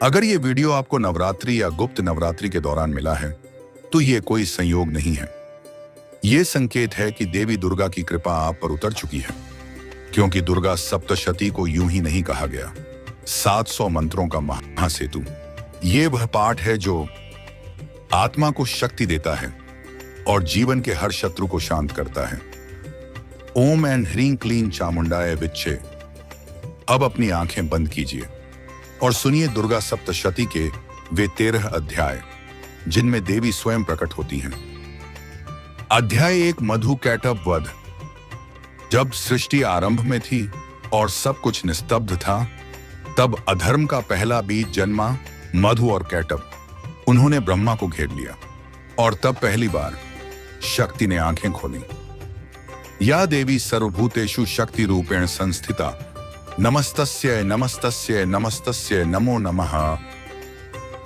अगर ये वीडियो आपको नवरात्रि या गुप्त नवरात्रि के दौरान मिला है तो ये कोई संयोग नहीं है। ये संकेत है कि देवी दुर्गा की कृपा आप पर उतर चुकी है, क्योंकि दुर्गा सप्तशती को यूं ही नहीं कहा गया। 700 मंत्रों का महासेतु ये वह पाठ है जो आत्मा को शक्ति देता है और जीवन के हर शत्रु को शांत करता है। ओम एंड ह्रीं क्लीं चामुंडाय विच्चे। अब अपनी आंखें बंद कीजिए और सुनिए दुर्गा सप्तशती के वे 13 अध्याय जिनमें देवी स्वयं प्रकट होती हैं। अध्याय 1 मधु कैटभ वध। जब सृष्टि आरंभ में थी और सब कुछ निस्तब्ध था, तब अधर्म का पहला बीज जन्मा, मधु और कैटभ। उन्होंने ब्रह्मा को घेर लिया और तब पहली बार शक्ति ने आंखें खोली। या देवी सर्वभूतेषु शक्ति रूपेण संस्थिता, नमस्तस्यै नमस्तस्यै नमस्तस्यै नमो नमः।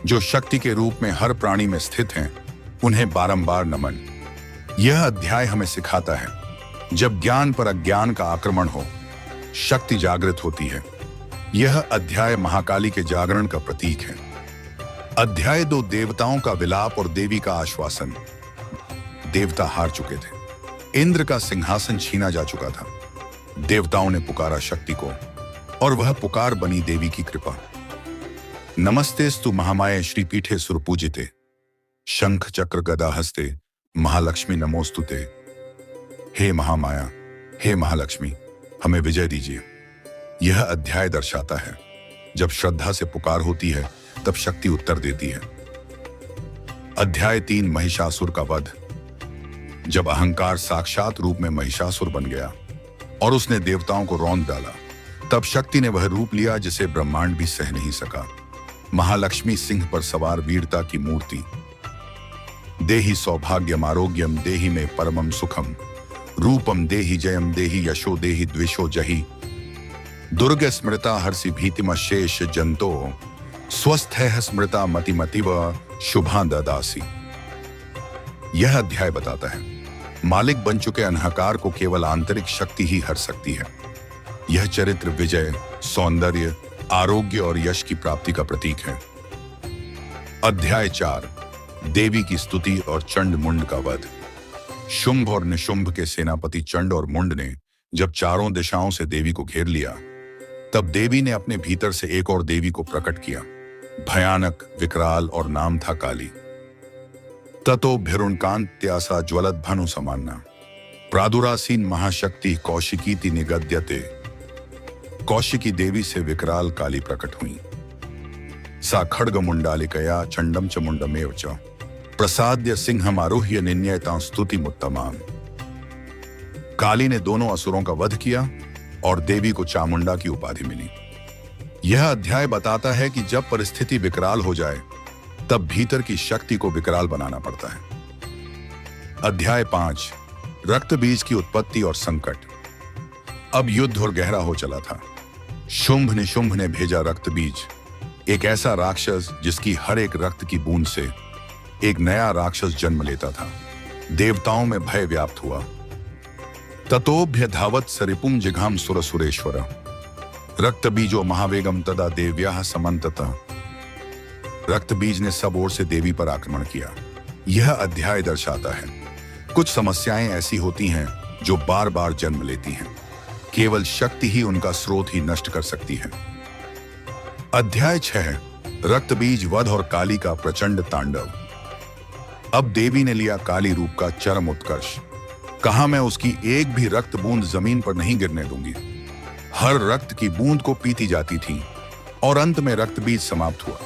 जो शक्ति के रूप में हर प्राणी में स्थित हैं, उन्हें बारंबार नमन। यह अध्याय हमें सिखाता है, जब ज्ञान पर अज्ञान का आक्रमण हो, शक्ति जागृत होती है। यह अध्याय महाकाली के जागरण का प्रतीक है। अध्याय 2 देवताओं का विलाप और देवी का आश्वासन। देवता हार चुके थे, इंद्र का सिंहासन छीना जा चुका था। देवताओं ने पुकारा शक्ति को और वह पुकार बनी देवी की कृपा। नमस्तेस्तु महामाये श्रीपीठे सुरपूजिते, शंख चक्र गदा हस्ते महालक्ष्मी नमोस्तुते। हे महामाया, हे महालक्ष्मी, हमें विजय दीजिए। यह अध्याय दर्शाता है, जब श्रद्धा से पुकार होती है तब शक्ति उत्तर देती है। अध्याय 3 महिषासुर का वध। जब अहंकार साक्षात रूप में महिषासुर बन गया और उसने देवताओं को रौंद डाला, तब शक्ति ने वह रूप लिया जिसे ब्रह्मांड भी सह नहीं सका। महालक्ष्मी सिंह पर सवार वीरता की मूर्ति। देहि सौभाग्यम आरोग्यम देहि में परमम सुखम, रूपम देहि जयम देहि यशो देहि द्विषो जहि। दुर्ग स्मृता हर्षि भीतिम शेष जंतो, स्वस्थ है स्मृता मतिमतिव शुभा ददासी। यह अध्याय बताता है, मालिक बन चुके अहंकार को केवल आंतरिक शक्ति ही हर सकती है। यह चरित्र विजय, सौंदर्य, आरोग्य और यश की प्राप्ति का प्रतीक है। अध्याय 4 देवी की स्तुति और चंड मुंड का वध। शुंभ और निशुंभ के सेनापति चंड और मुंड ने जब चारों दिशाओं से देवी को घेर लिया, तब देवी ने अपने भीतर से एक और देवी को प्रकट किया, भयानक, विकराल, और नाम था काली। ततो भिरुणकांत्यासा ज्वलत भानु समान्ना, प्रादुरासीन महाशक्ति कौशिकीति निगद्यते। कौशिकी देवी से विकराल काली प्रकट हुई। सा खड्ग मुंडालिकया चंडम च मुंडमेव च, प्रसाद्य सिंहम आरुह्य निन्यतां स्तुति मुत्तमाम। काली ने दोनों असुरों का वध किया और देवी को चामुंडा की उपाधि मिली। यह अध्याय बताता है कि जब परिस्थिति विकराल हो जाए, तब भीतर की शक्ति को विकराल बनाना पड़ता है। अध्याय 5 रक्त बीज की उत्पत्ति और संकट। अब युद्ध और गहरा हो चला था। शुंभ निशुंभ ने भेजा रक्त बीज, एक ऐसा राक्षस जिसकी हर एक रक्त की बूंद से एक नया राक्षस जन्म लेता था। देवताओं में भय व्याप्त हुआ। ततोभ्य धावत सरिपुम जिघाम सुर सुरेश्वर, रक्त बीजो महावेगम तदा देव्याः समन्ततः। रक्त बीज ने सब ओर से देवी पर आक्रमण किया। यह अध्याय दर्शाता है, कुछ समस्याएं ऐसी होती हैं जो बार बार जन्म लेती हैं। केवल शक्ति ही उनका स्रोत ही नष्ट कर सकती है। अध्याय 6 रक्त बीज वध और काली का प्रचंड तांडव। अब देवी ने लिया काली रूप का चरम उत्कर्ष। कहा, मैं उसकी एक भी रक्त बूंद जमीन पर नहीं गिरने दूंगी। हर रक्त की बूंद को पीती जाती थी और अंत में रक्त बीज समाप्त हुआ।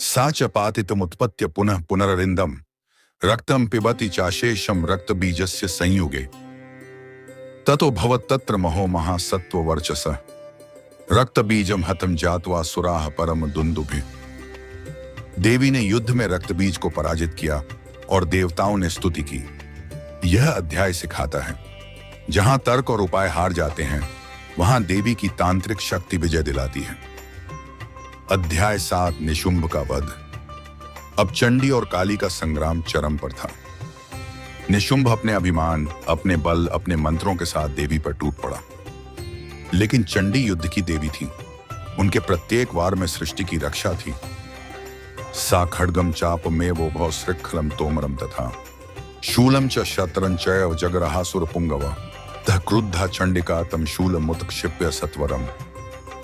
साच पातितमुत्पत्य पुनः पुनररिंदम, रक्तम पिबति चाशेषम रक्त बीजस्य संयुगे। ततो भवत तत्र महो महासत्व वर्चस, रक्त बीजम हतम जात्वा सुराह परम दुंदुभे। देवी ने युद्ध में रक्त बीज को पराजित किया और देवताओं ने स्तुति की। यह अध्याय सिखाता है, जहां तर्क और उपाय हार जाते हैं, वहां देवी की तांत्रिक शक्ति विजय दिलाती है। अध्याय 7 निशुंभ का वध। अब चंडी और काली का संग्राम चरम पर था। निशुंभ अपने अभिमान, अपने बल, अपने मंत्रों के साथ देवी पर टूट पड़ा। लेकिन चंडी युद्ध की देवी थी। उनके प्रत्येक वार में सृष्टि की रक्षा थी। सा खड्गम चाप में वो भौ श्रृखलम तोमरम तथा शूलम च शतरं चैव जगरहासुर पुंगव तः क्रुद्धा चंडिका तम शूलम उत्क्षिप्य सत्वरम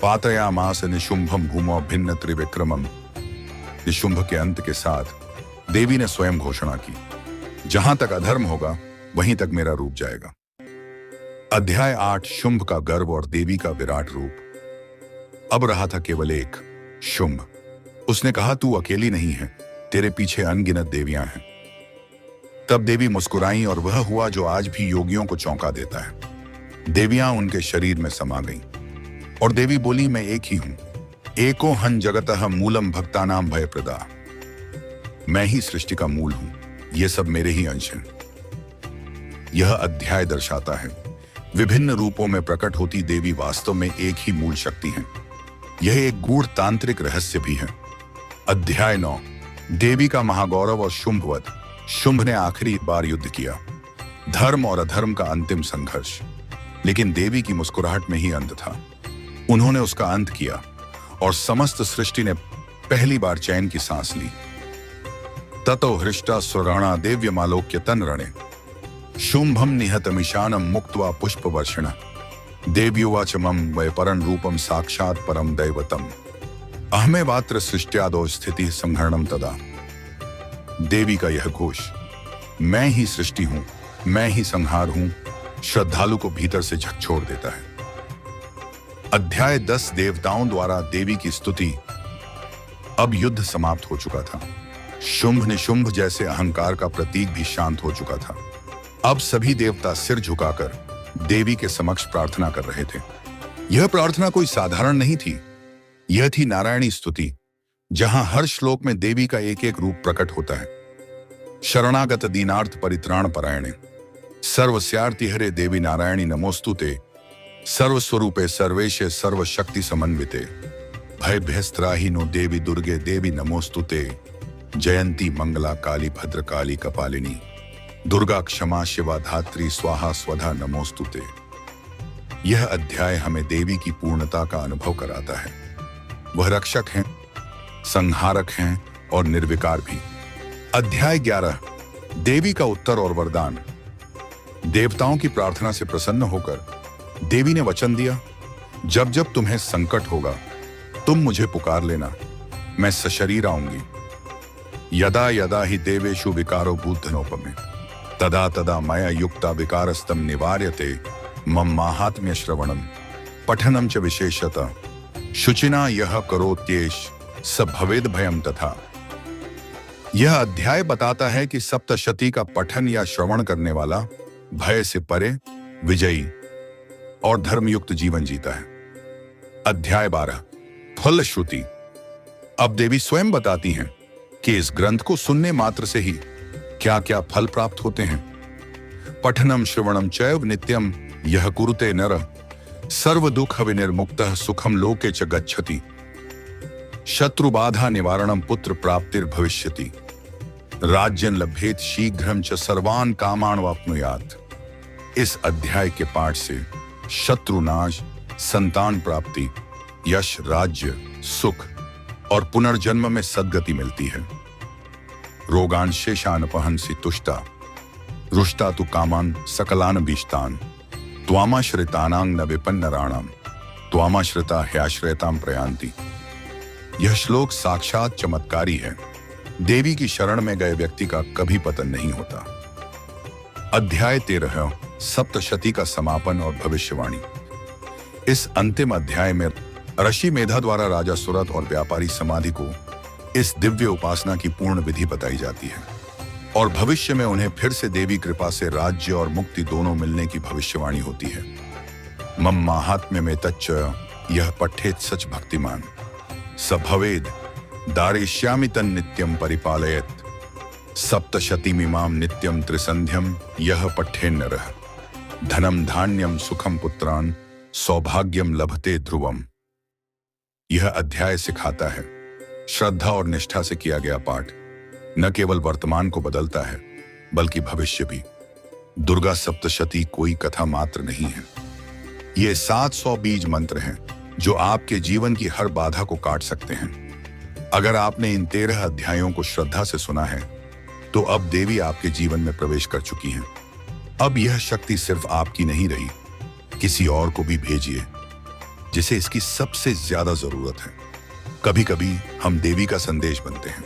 पातयामास निशुंभम भूमो भिन्न त्रिविक्रमम। निशुंभ के अंत के साथ देवी ने स्वयं घोषणा की, जहां तक अधर्म होगा वहीं तक मेरा रूप जाएगा। अध्याय 8 शुंभ का गर्व और देवी का विराट रूप। अब रहा था केवल एक, शुंभ। उसने कहा, तू अकेली नहीं है, तेरे पीछे अनगिनत देवियां हैं। तब देवी मुस्कुराई और वह हुआ जो आज भी योगियों को चौंका देता है। देवियां उनके शरीर में समा गईं और देवी बोली, मैं एक ही हूं, एको हन जगतः मूलम भक्तानाम भयप्रदा। मैं ही सृष्टि का मूल हूं, ये सब मेरे ही अंश हैं। यह अध्याय दर्शाता है विभिन्न रूपों में प्रकट होती देवी वास्तव में एक ही मूल शक्ति हैं। यह एक गूढ़ तांत्रिक रहस्य भी है। अध्याय 9 देवी का महागौरव और शुंभवध। शुंभ ने आखिरी बार युद्ध किया, धर्म और अधर्म का अंतिम संघर्ष, लेकिन देवी की मुस्कुराहट में ही अंत था। उन्होंने उसका अंत किया और समस्त सृष्टि ने पहली बार चैन की सांस ली। ततो हृष्टा स्वराणा देव्यमालोक्य तनरणे शुंभम निहतमिशानम मुक्त्वा पुष्पवर्षिणः देव्युवाच मम वै परं रूपम साक्षात् परम दैवतम अहमेवात्र सृष्ट्यादो स्थिति संहरणम तदा। देवी का यह घोष, मैं ही सृष्टि हूं, मैं ही संहार हूं, श्रद्धालु को भीतर से झकझोर देता है। अध्याय 10 देवताओं द्वारा देवी की स्तुति। अब युद्ध समाप्त हो चुका था। शुंभ निशुंभ जैसे अहंकार का प्रतीक भी शांत हो चुका था। अब सभी देवता सिर झुकाकर देवी के समक्ष प्रार्थना कर रहे थे। यह प्रार्थना कोई साधारण नहीं थी, यह थी नारायणी स्तुति, जहां हर श्लोक में देवी का एक एक रूप प्रकट होता है। शरणागत दीनार्थ परित्राण परायणे सर्वस्यार्ति हरे देवी नारायणी नमोस्तुते सर्वस्वरूपे सर्वेशे सर्वशक्ति समन्विते भयभ्यस्त्राहिनो देवी दुर्गे देवी नमोस्तुते जयंती मंगला काली भद्रकाली कपालिनी दुर्गा क्षमा शिवा धात्री स्वाहा स्वधा नमोस्तुते। यह अध्याय हमें देवी की पूर्णता का अनुभव कराता है। वह रक्षक हैं, संहारक हैं और निर्विकार भी। अध्याय 11 देवी का उत्तर और वरदान। देवताओं की प्रार्थना से प्रसन्न होकर देवी ने वचन दिया, जब जब तुम्हें संकट होगा तुम मुझे पुकार लेना, मैं सशरीर आऊंगी। यदा यदा ही देवेषु विकारो भूतधनोपमे तदा तदा मया युक्ता विकारस्तम निवार्यते मम माहात्म्य श्रवणम पठनम च विशेषतः शुचिना यह करोत्येष स भवेद भयम तथा। यह अध्याय बताता है कि सप्तशती का पठन या श्रवण करने वाला भय से परे, विजयी और धर्मयुक्त जीवन जीता है। अध्याय 12 फलश्रुति। अब देवी स्वयं बताती हैं कि इस ग्रंथ को सुनने मात्र से ही क्या क्या फल प्राप्त होते हैं। पठनम श्रवणम चैव नित्यम यह कुरुते नरः सर्व दुख विनिर्मुक्तः सुखम लोके च गच्छति शत्रु बाधा निवारणम पुत्र प्राप्तिर भविष्यति राज्यं लभेत शीघ्रम च सर्वान् कामान् वाप्नुयात्। इस अध्याय के पाठ से शत्रुनाश, संतान प्राप्ति, यश, राज्य, सुख और पुनर्जन्म में सद्गति मिलती है। रोगान शेषानपहंसि तुष्टा रुष्टा तु कामान सकलान बीष्टान त्वामाश्रितानां न विपन्नराणाम त्वामाश्रिता ह्याश्रयतां प्रयान्ति। यह श्लोक साक्षात चमत्कारी है। देवी की शरण में गए व्यक्ति का कभी पतन नहीं होता। अध्याय 13 सप्तशती का समापन और भविष्यवाणी। इस अंतिम अध्याय में ऋषि मेधा द्वारा राजा सुरथ और व्यापारी समाधि को इस दिव्य उपासना की पूर्ण विधि बताई जाती है और भविष्य में उन्हें फिर से देवी कृपा से राज्य और मुक्ति दोनों मिलने की भविष्यवाणी होती है। मम माहात्म्य में तच्च यह पठेत सच भक्तिमान स भवेद दारेश्यामि तन नित्यम परिपालयत सप्तशतीमिमाम नित्यम त्रिसंध्यम यह पठेन नरः धनम धान्यम सुखम पुत्रान सौभाग्यम लभते ध्रुवम। यह अध्याय सिखाता है श्रद्धा और निष्ठा से किया गया पाठ न केवल वर्तमान को बदलता है बल्कि भविष्य भी। दुर्गा सप्तशती कोई कथा मात्र नहीं है, ये 700 बीज मंत्र हैं जो आपके जीवन की हर बाधा को काट सकते हैं। अगर आपने इन 13 अध्यायों को श्रद्धा से सुना है तो अब देवी आपके जीवन में प्रवेश कर चुकी हैं। अब यह शक्ति सिर्फ आपकी नहीं रही, किसी और को भी भेजिए जिसे इसकी सबसे ज्यादा जरूरत है। कभी कभी हम देवी का संदेश बनते हैं।